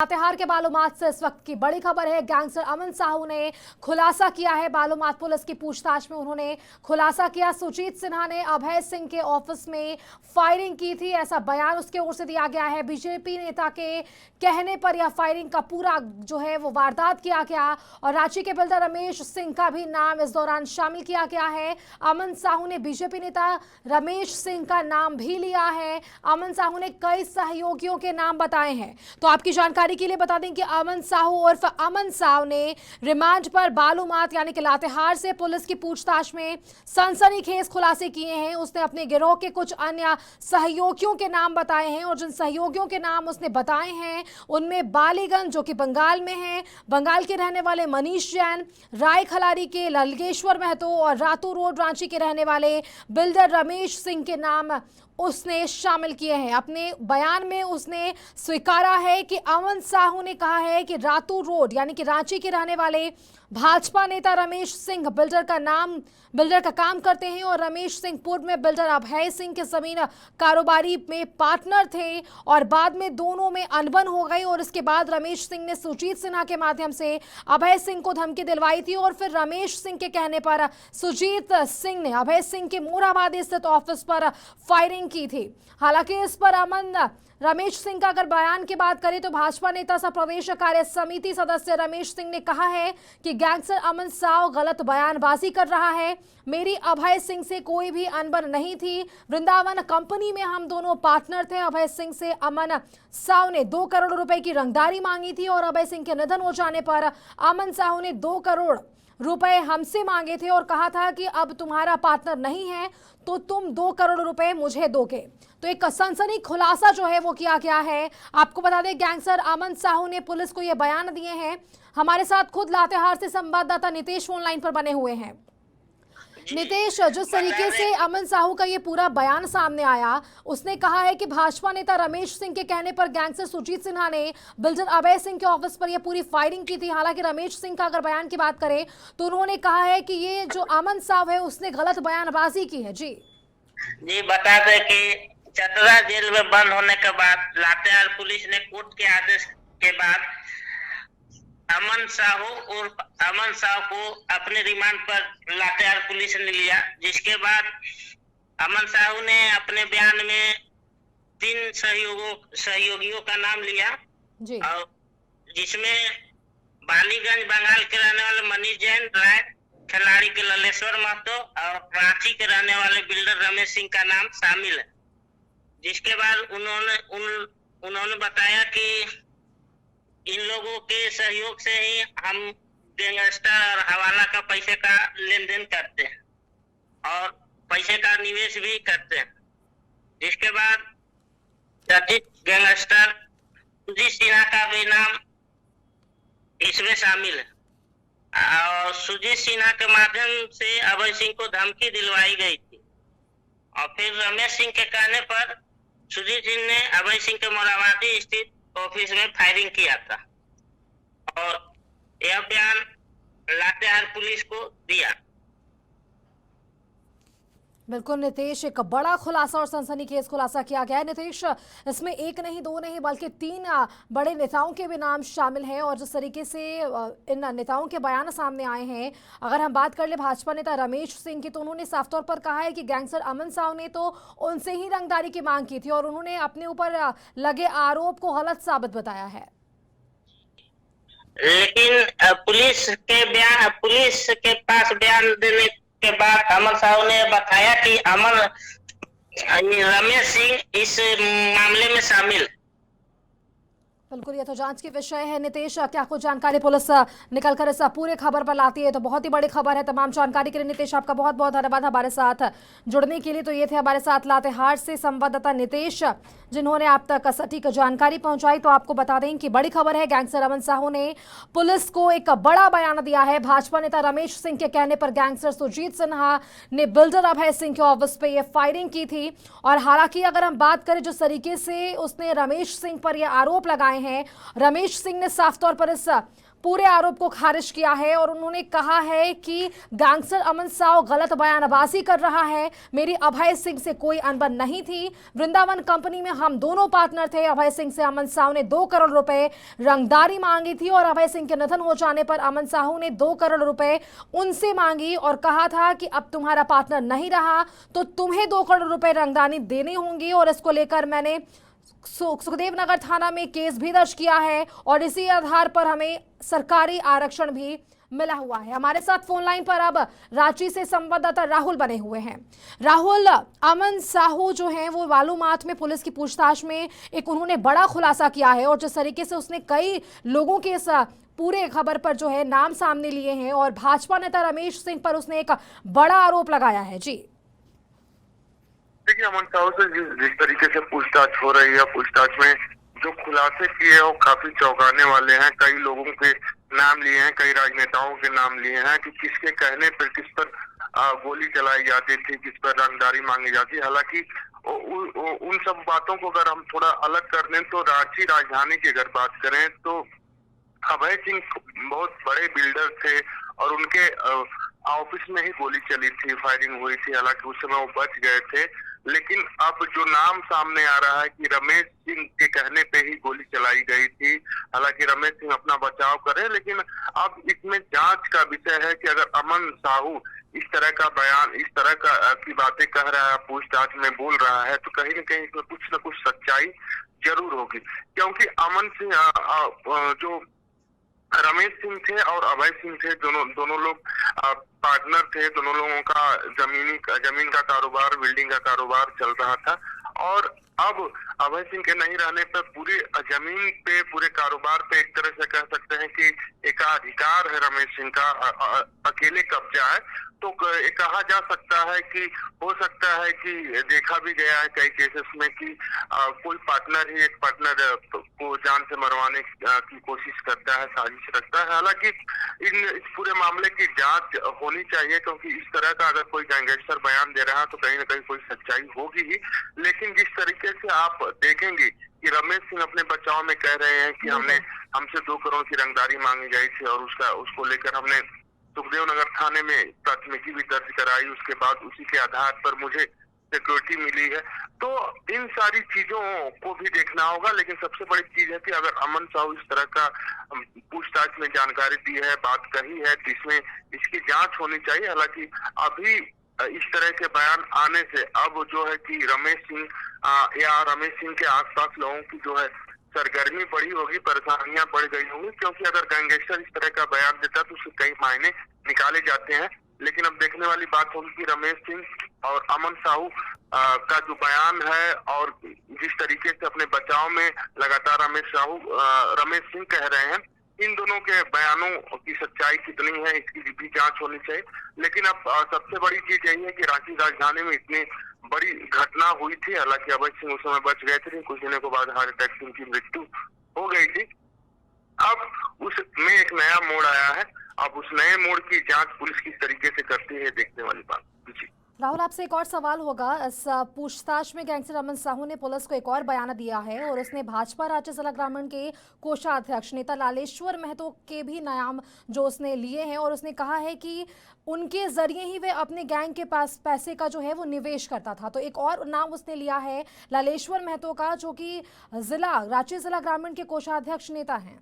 लातेहार के बालूमाथ से इस वक्त की बड़ी खबर है। गैंगस्टर अमन साहू ने खुलासा किया है। बालूमाथ पुलिस की पूछताछ में उन्होंने खुलासा किया, सुजीत सिन्हा ने अभय सिंह के ऑफिस में फायरिंग की थी, ऐसा बयान उसके ओर से दिया गया है। बीजेपी नेता के कहने पर यह फायरिंग का पूरा जो है वो वारदात किया गया और रांची के बिल्डर रमेश सिंह का भी नाम इस दौरान शामिल किया गया है। अमन साहू ने बीजेपी नेता रमेश सिंह का नाम भी लिया है। अमन साहू ने कई सहयोगियों के नाम बताए हैं। तो आपकी जानकारी के लिए बता दें कि अमन साहू उर्फ अमन साहू ने रिमांड पर बालूमाथ यानी कि लातेहार से पुलिस की पूछताछ में सनसनीखेज खुलासे किए हैं। उसने अपने गिरोह के कुछ अन्य सहयोगियों के नाम बताए हैं और जिन सहयोगियों के नाम उसने बताए हैं उनमें बालीगंज जो कि बंगाल में है, बंगाल के रहने वाले मनीष जैन, राय खलारी के ललगेश्वर महतो और रातू रोड रांची के रहने वाले बिल्डर रमेश सिंह के नाम उसने शामिल किए हैं। अपने बयान में उसने स्वीकारा है कि अमन साहू ने कहा है कि रातू रोड यानी कि रांची के रहने वाले भाजपा नेता रमेश सिंह बिल्डर का काम करते हैं और रमेश सिंह पूर्व में बिल्डर अभय सिंह के जमीन कारोबारी में पार्टनर थे और बाद में दोनों में अनबन हो गई और इसके बाद रमेश सिंह ने सुजीत सिन्हा के माध्यम से अभय सिंह को धमकी दिलवाई थी और फिर रमेश सिंह के कहने पर सुजीत सिंह ने अभय सिंह के मोरहाबादी स्थित ऑफिस पर फायरिंग की थी। हालांकि इस पर रमेश सिंह का अगर बयान की बात करें तो भाजपा नेता सह प्रदेश कार्य समिति सदस्य रमेश सिंह ने कहा है कि गैंगस्टर अमन साहू गलत बयानबाजी कर रहा है। मेरी अभय सिंह से कोई भी अनबन नहीं थी। वृंदावन कंपनी में हम दोनों पार्टनर थे। अभय सिंह से अमन साहू ने 2 करोड़ रुपए की रंगदारी मांगी थी और अभय सिंह के निधन हो जाने पर अमन साहू ने 2 करोड़ रुपए हमसे मांगे थे और कहा था कि अब तुम्हारा पार्टनर नहीं है तो तुम 2 करोड़ रुपए मुझे दोगे। तो एक सनसनी खुलासा जो है वो किया गया है। आपको बता दें गैंगस्टर अमन साहू ने पुलिस को ये बयान दिए हैं। हमारे साथ खुद लातेहार से संवाददाता नितेश ऑनलाइन पर बने हुए हैं। नितेश, जिस तरीके से अमन साहू का ये पूरा बयान सामने आया, उसने कहा है कि भाजपा नेता रमेश सिंह के कहने पर गैंगस्टर सुजीत सिन्हा ने बिल्डर अभय सिंह के ऑफिस पर यह पूरी फायरिंग की थी। हालांकि रमेश सिंह का अगर बयान की बात करें तो उन्होंने कहा है कि ये जो अमन साहू है उसने गलत बयानबाजी की है। जी बता दें कि चतरा जेल में बंद होने के बाद लातेहार पुलिस ने कोर्ट के आदेश के बाद अमन साहू को अपने रिमांड पर लातेहार पुलिस ने लिया, जिसके बाद अमन साहू ने अपने बयान में 3 सहयोगियों का नाम लिया जी। और जिसमें बालीगंज बंगाल के रहने वाले मनीष जैन, राय खिलाड़ी के ललेश्वर महतो और रांची के रहने वाले बिल्डर रमेश सिंह का नाम शामिल है। जिसके बाद उन्होंने बताया कि इन लोगों के सहयोग से ही हम गैंगस्टर और हवाला का पैसे का लेन देन करते हैं और पैसे का निवेश भी करते हैं। जिसके बाद कथित गैंगस्टर सुजीत सिन्हा का भी नाम इसमें शामिल है और सुजीत सिन्हा के माध्यम से अभय सिंह को धमकी दिलवाई गई थी और फिर रमेश सिंह के कहने पर सुजीत सिंह ने अभय सिंह के मोरहाबादी स्थित ऑफिस में फायरिंग किया था और यह बयान लातेहार पुलिस को दिया। बिल्कुल नितेश, एक बड़ा खुलासा और सनसनीखेज खुलासा किया गया है। नितेश, इसमें 1 नहीं 2 नहीं बल्कि 3 बड़े नेताओं के भी नाम शामिल हैं और जिस तरीके से इन नेताओं के बयान सामने आए हैं, अगर हम बात कर ले भाजपा नेता रमेश सिंह की तो उन्होंने साफ तौर पर कहा है कि गैंगस्टर अमन साहू ने तो उनसे ही रंगदारी की मांग की थी और उन्होंने अपने ऊपर लगे आरोप को गलत साबित बताया है। लेकिन पुलिस के पास बयान देने के बाद अमन साहू ने बताया कि रमेश सिंह इस मामले में शामिल। बिल्कुल, ये तो जांच के विषय है। नितेश, क्या कुछ जानकारी पुलिस निकल कर इस पूरे खबर पर लाती है तो बहुत ही बड़ी खबर है। तमाम जानकारी के लिए नितेश आपका बहुत बहुत धन्यवाद हमारे साथ जुड़ने के लिए। तो ये थे हमारे साथ लातेहार से संवाददाता नितेश, जिन्होंने आप तक सटीक जानकारी पहुंचाई। तो आपको बता दें कि बड़ी खबर है, गैंगस्टर अमन साहू ने पुलिस को एक बड़ा बयान दिया है। भाजपा नेता रमेश सिंह के कहने पर गैंगस्टर सुजीत सिन्हा ने बिल्डर अभय सिंह के ऑफिस पे ये फायरिंग की थी और हालांकि अगर हम बात करें जिस तरीके से उसने रमेश सिंह पर यह आरोप लगाए हैं, रमेश सिंह ने साफ तौर पर इस पूरे आरोप को खारिज किया है और उन्होंने कहा है कि गैंगस्टर अमन साहू गलत बयानबाजी कर रहा है। मेरी अभय सिंह से कोई अनबन नहीं थी। वृंदावन कंपनी में हम दोनों पार्टनर थे। अभय सिंह से अमन साहू ने 2 करोड़ रुपए रंगदारी मांगी थी और अभय सिंह के निधन हो जाने पर अमन साहू ने 2 करोड़ रुपए उनसे मांगी और कहा था कि अब तुम्हारा पार्टनर नहीं रहा तो तुम्हें 2 करोड़ रुपए रंगदारी देनी होंगी। और इसको लेकर मैंने सुखदेव नगर थाना में केस भी दर्ज किया है और इसी आधार पर हमें सरकारी आरक्षण भी मिला हुआ है। हमारे साथ फोन लाइन पर अब रांची से संवाददाता राहुल बने हुए हैं। राहुल, अमन साहू जो हैं वो मालूमात में पुलिस की पूछताछ में एक उन्होंने बड़ा खुलासा किया है और जिस तरीके से उसने कई लोगों के इस पूरे खबर पर जो है नाम सामने लिए हैं और भाजपा नेता रमेश सिंह पर उसने एक बड़ा आरोप लगाया है। जी देखिए, अमन साहू से जिस तरीके से पूछताछ हो रही है, पूछताछ में जो खुलासे किए वो काफी चौंकाने वाले हैं। कई लोगों के नाम लिए हैं, कई राजनेताओं के नाम लिए हैं कि किसके कहने पर किस पर गोली चलाई जाती थी, किस पर रंगदारी मांगी जाती। हालांकि उन सब बातों को अगर हम थोड़ा अलग कर दें तो रांची राजधानी की अगर बात करें तो अभय सिंह बहुत बड़े बिल्डर थे और उनके ऑफिस में ही गोली चली थी, फायरिंग हुई थी। हालांकि उस समय वो बच गए थे, लेकिन अब जो नाम सामने आ रहा है कि रमेश सिंह के कहने पे ही गोली चलाई गई थी। हालांकि रमेश सिंह अपना बचाव करे, लेकिन अब इसमें जांच का विषय है कि अगर अमन साहू इस तरह का बयान, इस तरह की बातें कह रहा है, पूछताछ में बोल रहा है, तो कहीं न कहीं इसमें कुछ न कुछ सच्चाई जरूर होगी। क्योंकि अमन सिंह जो रमेश सिंह थे और अभय सिंह थे, दोनों लोग पार्टनर थे। दोनों लोगों का जमीन का कारोबार, बिल्डिंग का कारोबार चल रहा था और अब अभय सिंह के नहीं रहने पर पूरी जमीन पे, पूरे कारोबार पे एक तरह से कह सकते हैं कि एकाधिकार है रमेश सिंह का, अकेले कब्जा है। तो कहा जा सकता है कि हो सकता है कि देखा भी गया है कई केसेस में कि कोई पार्टनर ही एक पार्टनर को जान से मरवाने की कोशिश करता है, साजिश रखता है। हालांकि इस पूरे मामले की जांच होनी चाहिए, क्योंकि इस तरह का अगर कोई गैंगस्टर बयान दे रहा है तो कहीं ना कहीं कोई सच्चाई होगी ही। लेकिन जिस तरीके से आप देखेंगे कि रमेश सिंह अपने बचाव में कह रहे हैं कि हमसे 2 करोड़ की रंगदारी मांगी गई थी और उसको लेकर हमने सुखदेव नगर थाने में प्राथमिकी भी दर्ज कराई। उसके बाद उसी के आधार पर मुझे सिक्योरिटी मिली है। तो इन सारी चीजों को भी देखना होगा। लेकिन सबसे बड़ी चीज है कि अगर अमन साहू इस तरह का पूछताछ में जानकारी दी है, बात कही है, जिसमें इसकी जांच होनी चाहिए। हालांकि अभी इस तरह के बयान आने से अब जो है कि रमेश सिंह के आसपास लोगों की जो है सरगर्मी बढ़ी होगी, परेशानियां बढ़ गई होंगी। क्योंकि अगर गैंगस्टर इस तरह का बयान देता तो उसके कई मायने निकाले जाते हैं। लेकिन अब देखने वाली बात होगी कि रमेश सिंह और अमन साहू का जो बयान है और जिस तरीके से अपने बचाव में लगातार रमेश सिंह कह रहे हैं, इन दोनों के बयानों की सच्चाई कितनी है इसकी भी जांच होनी चाहिए। लेकिन अब सबसे बड़ी चीज यही है कि रांची राजधानी में इतनी बड़ी घटना हुई थी। हालांकि अभय सिंह उस समय बच गए थे, कुछ दिनों के बाद हार्ट अटैक से उनकी मृत्यु हो गई थी। अब उसमें एक नया मोड़ आया है। अब उस नए मोड़ की जांच पुलिस किस तरीके से करती है, देखने वाली बात। राहुल, आपसे एक और सवाल होगा। इस पूछताछ में गैंगस्टर अमन साहू ने पुलिस को एक और बयान दिया है और उसने भाजपा राज्य जिला ग्रामीण के कोषाध्यक्ष नेता लालेश्वर महतो के भी नाम जो उसने लिए हैं और उसने कहा है कि उनके जरिए ही वे अपने गैंग के पास पैसे का जो है वो निवेश करता था। तो एक और नाम उसने लिया है लालेश्वर महतो का, जो कि रांची जिला ग्रामीण के कोषाध्यक्ष नेता हैं।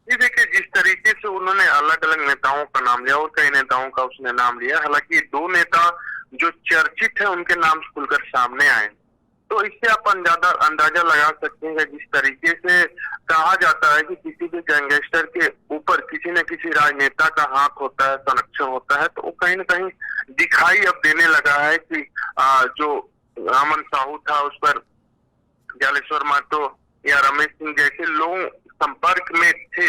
देखिए, जिस तरीके से उन्होंने अलग अलग नेताओं का नाम लिया और कई नेताओं का उसने नाम लिया, हालांकि 2 नेता जो चर्चित है उनके नाम खुलकर सामने आए, तो इससे आप अंदाजा लगा सकते हैं। जिस तरीके से कहा जाता है कि किसी भी गैंगस्टर के ऊपर किसी न किसी राजनेता का हाथ होता है, संरक्षण होता है, तो वो कहीं न कहीं दिखाई अब देने लगा है कि जो अमन साहू था उस पर लालेश्वर महतो या रमेश सिंह जैसे लोग संपर्क में थे।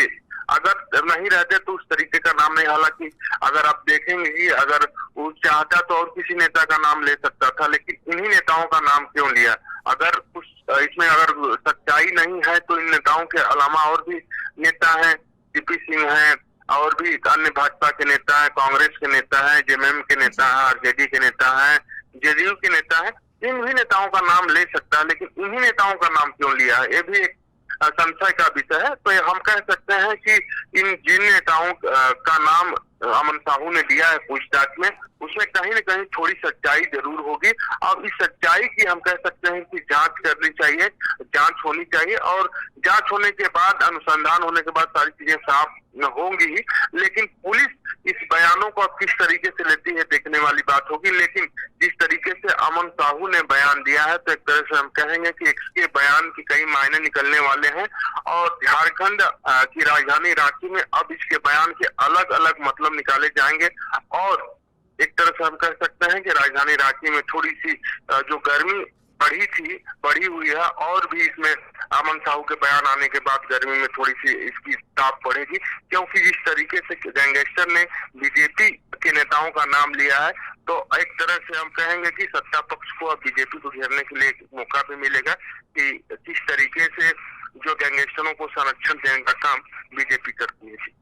अगर नहीं रहते तो उस तरीके का नाम नहीं। हालांकि अगर आप देखेंगे कि अगर वो चाहता तो और किसी नेता का नाम ले सकता था, लेकिन इन्हीं नेताओं का नाम क्यों लिया? अगर कुछ इसमें अगर सच्चाई नहीं है तो इन नेताओं के अलावा और भी नेता हैं, सीपी सिंह हैं और भी अन्य भाजपा के नेता हैं, कांग्रेस के नेता हैं, जेएमएम के नेता हैं, आरजेडी के नेता हैं, जेडीयू के नेता हैं। इन भी नेताओं का नाम ले सकता है, लेकिन इन्हीं नेताओं का नाम क्यों लिया है? ये भी एक संशय का विषय है। तो हम कह सकते हैं कि इन जिन नेताओं का नाम अमन साहू ने दिया है पूछताछ में, उसमें कहीं न कहीं थोड़ी सच्चाई जरूर होगी और इस सच्चाई की हम कह सकते हैं कि जांच करनी चाहिए, जांच होनी चाहिए और जांच होने के बाद, अनुसंधान होने के बाद सारी चीजें साफ होंगी ही। लेकिन पुलिस इस बयानों को अब किस तरीके से लेती है देखने वाली बात होगी। लेकिन जिस तरीके से अमन साहू ने बयान दिया है तो एक तरह से हम कहेंगे कि इसके बयान के कई मायने निकलने वाले हैं और झारखंड की राजधानी रांची में अब इसके बयान के अलग अलग मतलब निकाले जाएंगे और एक तरह से हम कह सकते हैं कि राजधानी रांची में थोड़ी सी जो गर्मी बढ़ी हुई है और भी इसमें अमन साहू के बयान आने के बाद गर्मी में थोड़ी सी इसकी ताप बढ़ेगी, क्योंकि जिस तरीके से गैंगस्टर ने बीजेपी के नेताओं का नाम लिया है तो एक तरह से हम कहेंगे कि सत्ता पक्ष को अब बीजेपी को घेरने के लिए मौका भी मिलेगा कि किस तरीके से जो गैंगस्टरों को संरक्षण देने का काम बीजेपी करती है।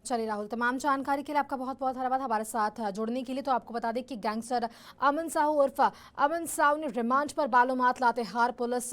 चलिए राहुल, तमाम जानकारी के लिए आपका बहुत बहुत धन्यवाद हमारे साथ जुड़ने के लिए। तो आपको बता दें कि गैंगस्टर अमन साहू उर्फ अमन साहू ने रिमांड पर बालूमाथ लातेहार पुलिस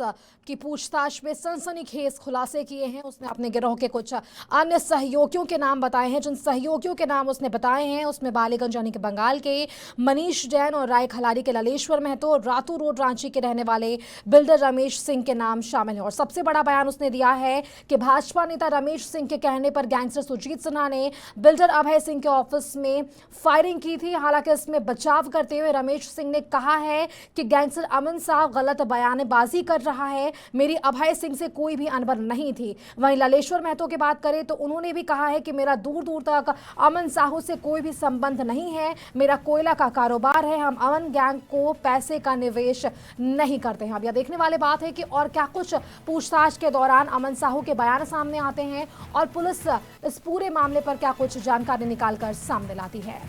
की पूछताछ में सनसनीखेज खुलासे किए हैं। उसने अपने गिरोह के कुछ अन्य सहयोगियों के नाम बताए हैं। जिन सहयोगियों के नाम उसने बताए हैं उसमें बालीगंज यानी कि बंगाल के मनीष जैन और राय खलारी के ललेश्वर महतो और रातू रोड रांची के रहने वाले बिल्डर रमेश सिंह के नाम शामिल हैं। और सबसे बड़ा बयान उसने दिया है कि भाजपा नेता रमेश सिंह के कहने पर गैंगस्टर सुजीत सिन्हा ने बिल्डर अभय सिंह के ऑफिस में फायरिंग की थी। हालांकि इसमें बचाव करते हुए रमेश सिंह ने कहा है कि गैंगस्टर अमन साहब गलत बयानबाजी कर रहा है, मेरी अभय सिंह से कोई भी अनबन नहीं थी। वहीं ललेश्वर महतो की बात करें तो उन्होंने भी कहा है कि मेरा दूर दूर तक अमन साहू से कोई भी संबंध नहीं है, मेरा कोयला का कारोबार है, हम अमन गैंग को पैसे का निवेश नहीं करते हैं। अब यह देखने वाली बात है कि और क्या कुछ पूछताछ के दौरान अमन साहू के बयान सामने आते हैं और पुलिस इस पूरे मामले पर क्या कुछ जानकारी निकालकर सामने लाती है।